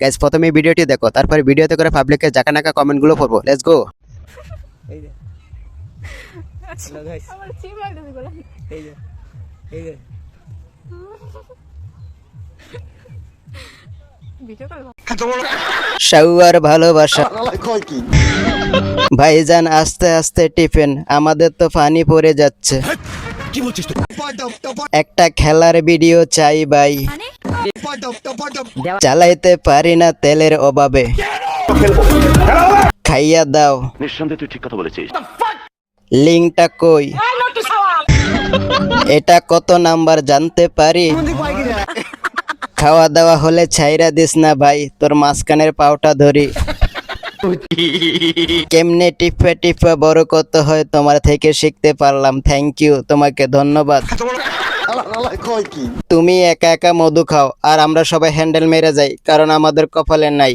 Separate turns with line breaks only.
Guys প্রথমে ভিডিওটি দেখো, তারপরে ভিডিওতে করে পাবলিকে জাকানাকা কমেন্টগুলো পড়বো। Let's go.
এই যে হ্যালো গাইস,
আমার চিম লাগতেছে গোলা।
এই যে এই যে
ভিডিও কল
শাওয়ার ভালোবাসা ভাইজান, আস্তে আস্তে টিফিন, আমাদের তো পানি পড়ে যাচ্ছে। একটা খেলার ভিডিও চাই ভাই, চালাইতে পারি না তেলের অভাবে, খাইয়া দাও।
নিঃসন্দেহে তুই ঠিক কথা বলেছিস।
লিংকটা কই? এটা কত নাম্বার জানতে পারি? খাওয়া দাওয়া হলে ছাইরা দিস না ভাই, তোর মাঝখানের পাওটা ধরি। কেমনে টিপে টিপে বড় কত হয় তোমার থেকে শিখতে পারলাম। থ্যাংক ইউ, তোমাকে ধন্যবাদ। তুমি একা একা মধু খাও আর আমরা সবাই হ্যান্ডেল মেরে যাই, কারণ আমাদের কপালে নাই।